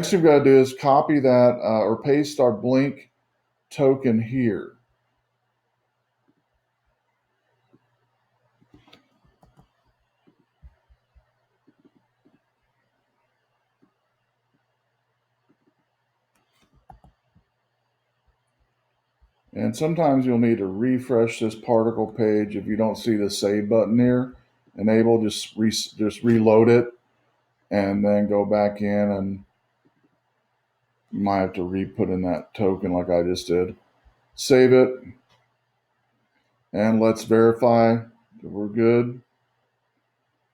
Next we've got to do is copy that or paste our blink token here. And sometimes you'll need to refresh this particle page if you don't see the save button here. Enable, just reload it and then go back in, and you might have to re-put in that token like I just did. Save it, and let's verify that we're good.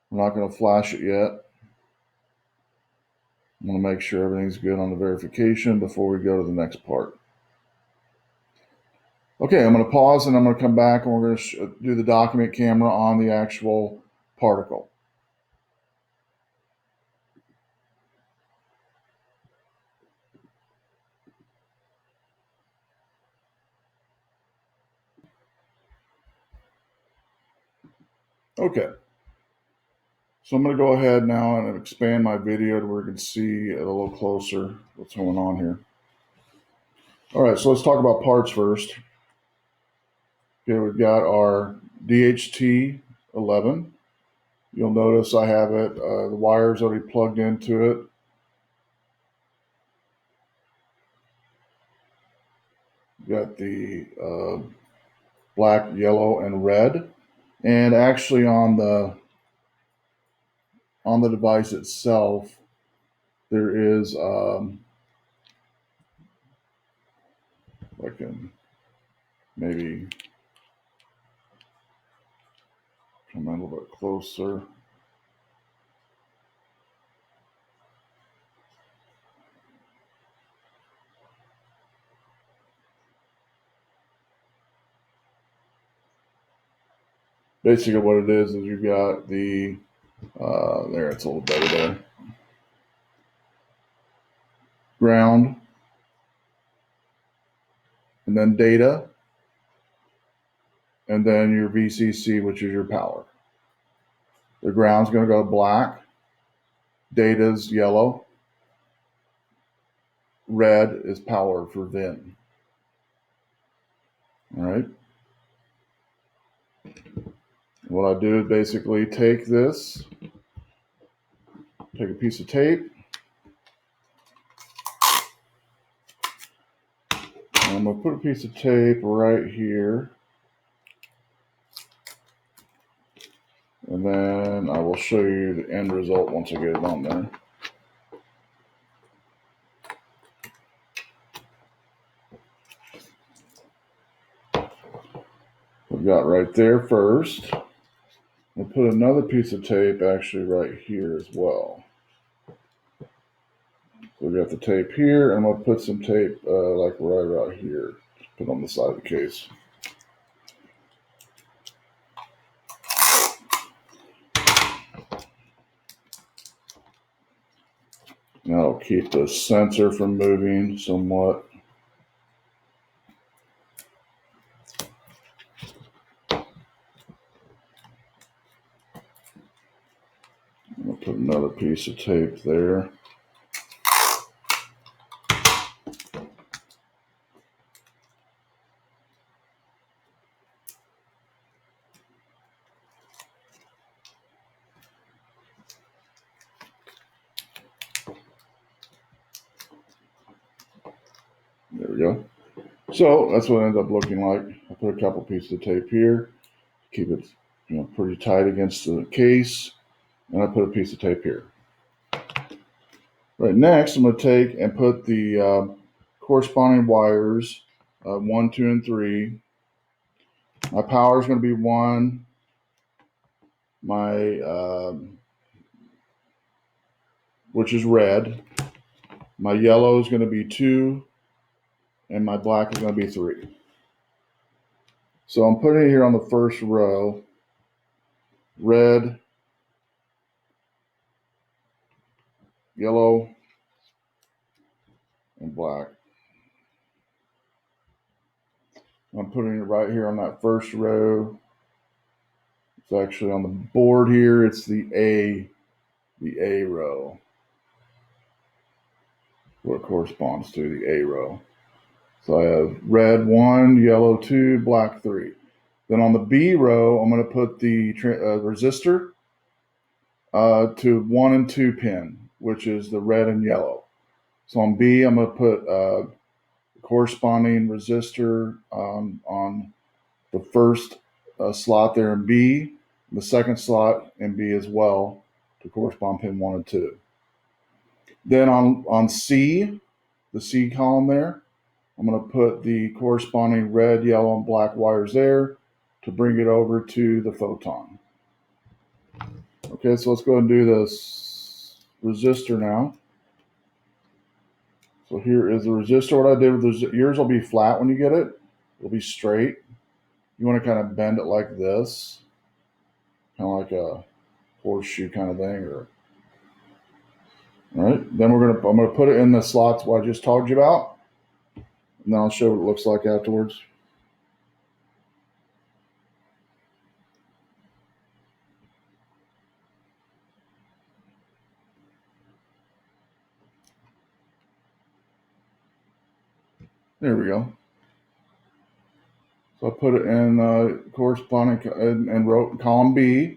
We're not going to flash it yet. I'm going to make sure everything's good on the verification before we go to the next part. Okay, I'm going to pause and I'm going to come back and we're going to do the document camera on the actual particle. Okay, so I'm going to go ahead now and expand my video to where you can see it a little closer what's going on here. All right, so let's talk about parts first. Okay, we've got our DHT 11. You'll notice I have it, the wire's already plugged into it. Got the black, yellow, and red. And actually on the device itself, there is, I can maybe come in a little bit closer. Basically what it is you've got the, there, it's a little better there. Ground, and then data, and then your VCC, which is your power. The ground's going to go black, data's yellow, red is power for VIN. All right. What I do is basically take this, take a piece of tape, and I'm going to put a piece of tape right here. And then I will show you the end result once I get it on there. We've got right there first. We'll put another piece of tape actually right here as well. So we've got the tape here, and we'll put some tape like right here. Just put on the side of the case. Now I'll keep the sensor from moving somewhat. I'll put another piece of tape there. There we go. So that's what it ends up looking like. I put a couple pieces of tape here, keep it, pretty tight against the case, and I put a piece of tape here. Right, next I'm going to take and put the corresponding wires, 1, 2, and 3. My power is going to be 1. My which is red. My yellow is going to be 2, and my black is going to be 3. So I'm putting it here on the first row. Red, yellow, and black. I'm putting it right here on that first row. It's actually on the board here. It's the A row. what it corresponds to, the A row. So I have red 1, yellow 2, black 3. Then on the B row, I'm going to put the resistor to 1 and 2 pin, which is the red and yellow. So on B, I'm going to put corresponding resistor on the first slot there in B, the second slot in B as well to correspond pin 1 and 2. Then on C, the C column there, I'm going to put the corresponding red, yellow, and black wires there to bring it over to the photon. Okay, so let's go ahead and do this resistor now. So here is the resistor. What I did with yours will be flat when you get it. It'll be straight. You want to kind of bend it like this, kind of like a horseshoe kind of thing. All right, then I'm gonna put it in the slots what I just told you about, and then I'll show what it looks like afterwards. There we go. So I put it in corresponding and wrote column B,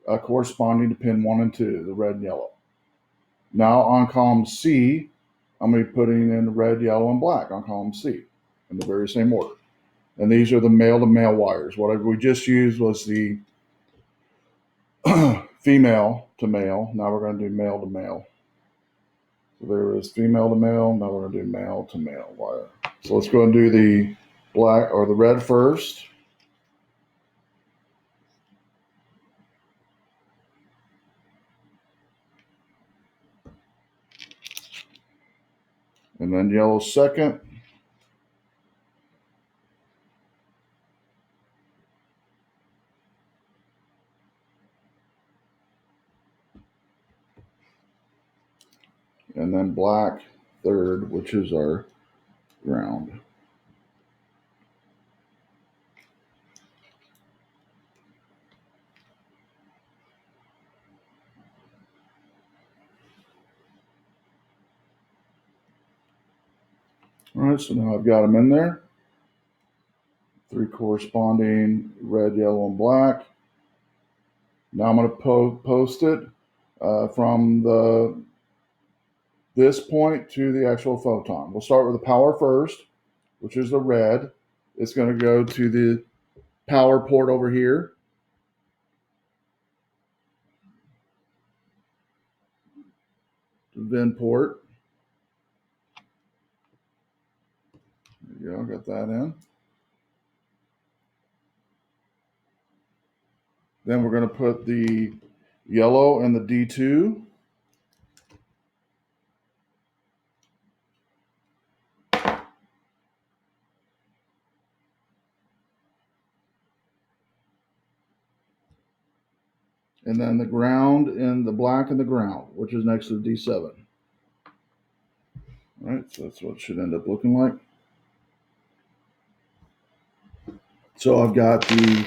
corresponding to pin 1 and 2, the red and yellow. Now on column C, I'm going to be putting in red, yellow, and black on column C in the very same order. And these are the male-to-male wires. What we just used was the female to male. Now we're going to do male to male. So there is female to male. Now we're going to do male to male wire. So let's go and do the black or the red first. And then yellow second. And then black third, which is our ground. All right, so now I've got them in there. 3 corresponding red, yellow, and black. Now I'm going to post it from this point to the actual photon. We'll start with the power first, which is the red. It's going to go to the power port over here. The VIN port. There you go, got that in. Then we're going to put the yellow and the D2. And then the ground and the black and the ground, which is next to the D7. All right, so that's what it should end up looking like. So I've got the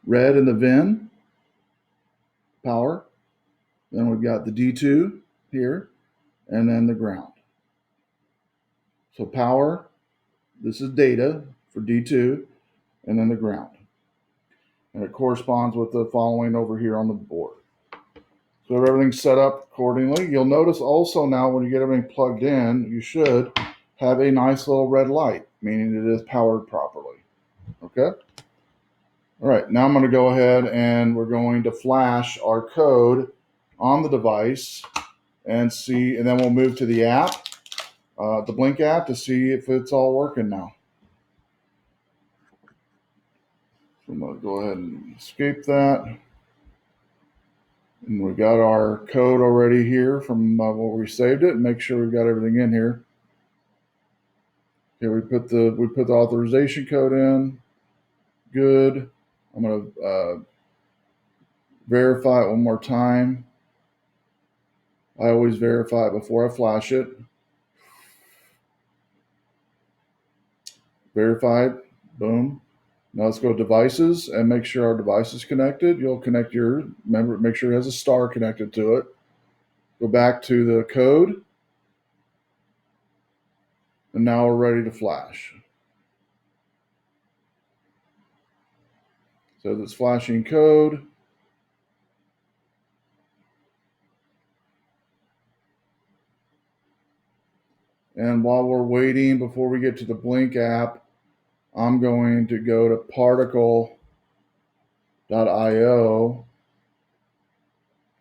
red in the VIN power. Then we've got the D2 here, and then the ground. So power, this is data for D2, and then the ground. And it corresponds with the following over here on the board. So everything's set up accordingly. You'll notice also now when you get everything plugged in, you should have a nice little red light, meaning it is powered properly. Okay? All right, now I'm going to go ahead and we're going to flash our code on the device and see, and then we'll move to the app, the Blink app, to see if it's all working now. So I'm going to go ahead and escape that. And we got our code already here from where we saved it, and make sure we've got everything in here. Okay, we put the authorization code in. Good. I'm going to verify it one more time. I always verify it before I flash it. Verified. Boom. Now let's go to devices and make sure our device is connected. You'll connect yours. Remember, make sure it has a star connected to it. Go back to the code, and now we're ready to flash. So it's flashing code. And while we're waiting, before we get to the Blink app, I'm going to go to particle.io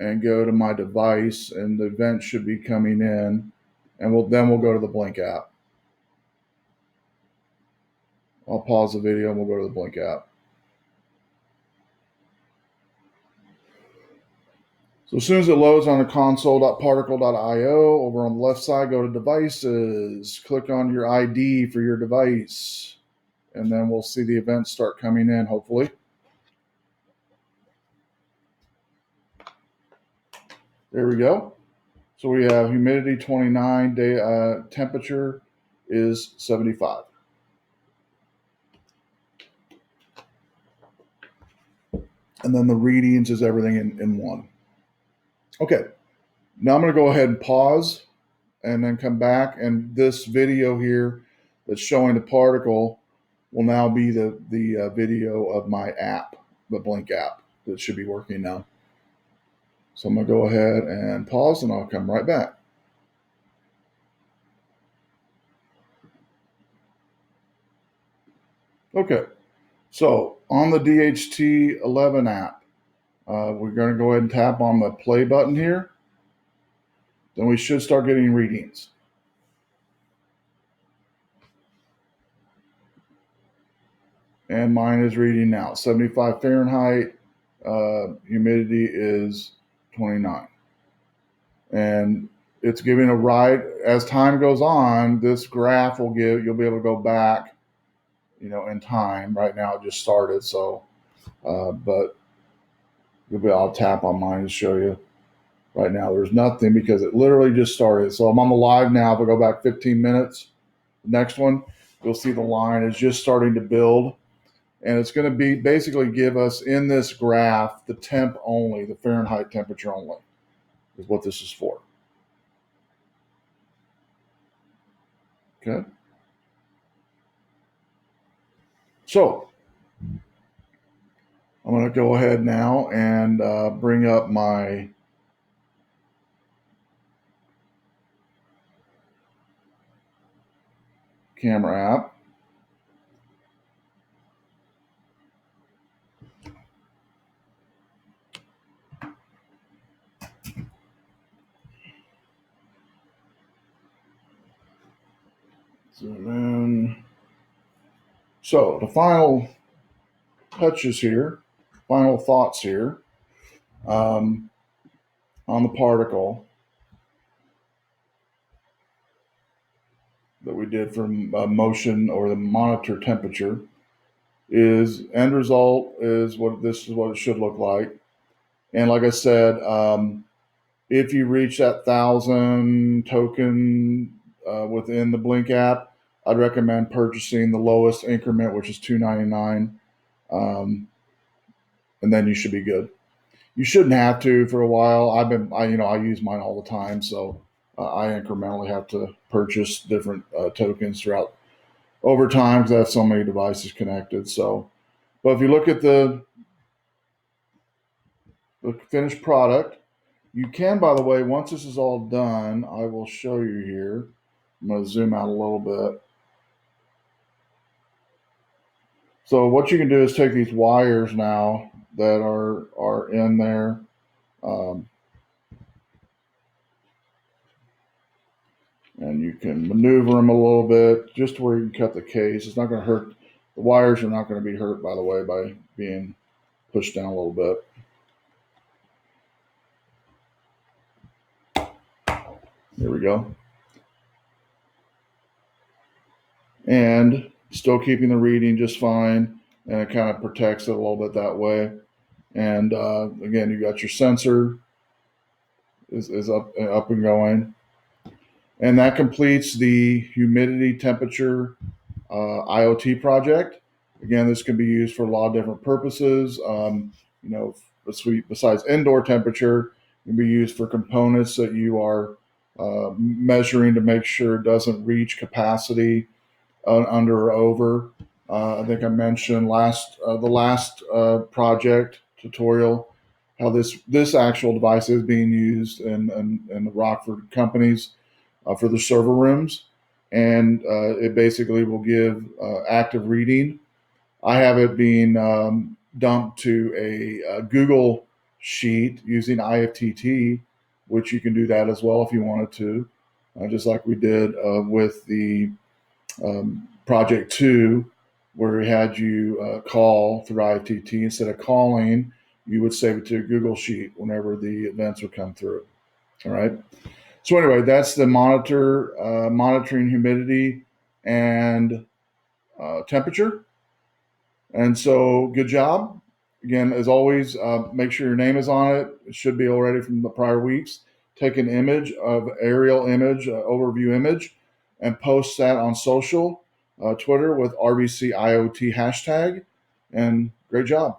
and go to my device, and the event should be coming in, and we'll go to the Blink app. I'll pause the video and we'll go to the Blink app. So as soon as it loads on the console.particle.io, over on the left side, go to devices, click on your ID for your device, and then we'll see the events start coming in, hopefully. There we go. So we have humidity 29, temperature is 75. And then the readings is everything in one. Okay, now I'm going to go ahead and pause and then come back. And this video here that's showing the particle will now be the video of my app, the Blink app, that should be working now. So I'm going to go ahead and pause, and I'll come right back. Okay, so on the DHT11 app, we're going to go ahead and tap on the play button here. Then we should start getting readings. And mine is reading now, 75 Fahrenheit, humidity is 29. And it's giving a ride. As time goes on, this graph will you'll be able to go back, in time. Right now it just started, so, but I'll tap on mine to show you. Right now there's nothing because it literally just started. So I'm on the live now. If I go back 15 minutes, the next one, you'll see the line is just starting to build. And it's going to be basically give us in this graph the temp only, the Fahrenheit temperature only is what this is for. Okay. So I'm going to go ahead now and bring up my camera app. Zoom in. So the final touches here, final thoughts here on the particle that we did for motion or the monitor temperature is end result is what it should look like. And like I said, if you reach that 1,000 token within the Blink app, I'd recommend purchasing the lowest increment, which is $2.99, and then you should be good. You shouldn't have to for a while. I use mine all the time, so I incrementally have to purchase different tokens throughout over time because I have so many devices connected. So, but if you look at the finished product, you can, by the way, once this is all done, I will show you here. I'm going to zoom out a little bit. So what you can do is take these wires now that are in there. And you can maneuver them a little bit just to where you can cut the case. It's not going to hurt. The wires are not going to be hurt, by the way, by being pushed down a little bit. There we go. And still keeping the reading just fine, and it kind of protects it a little bit that way. And again, you got your sensor is up and going. And that completes the humidity temperature IoT project. Again, this can be used for a lot of different purposes. Besides indoor temperature, It can be used for components that you are measuring to make sure it doesn't reach capacity under or over. I think I mentioned the last project tutorial how this actual device is being used in the Rockford companies for the server rooms, and it basically will give active reading. I have it being dumped to a Google sheet using IFTT, which you can do that as well if you wanted to, just like we did with the project 2, where we had you call through IFTT. Instead of calling, you would save it to a Google sheet whenever the events would come through. All right. So anyway, that's the monitoring humidity and temperature. And so, good job. Again, as always, make sure your name is on it. It should be already from the prior weeks. Take an image of aerial image, overview image, and post that on social, Twitter with RVCIOT hashtag. And great job.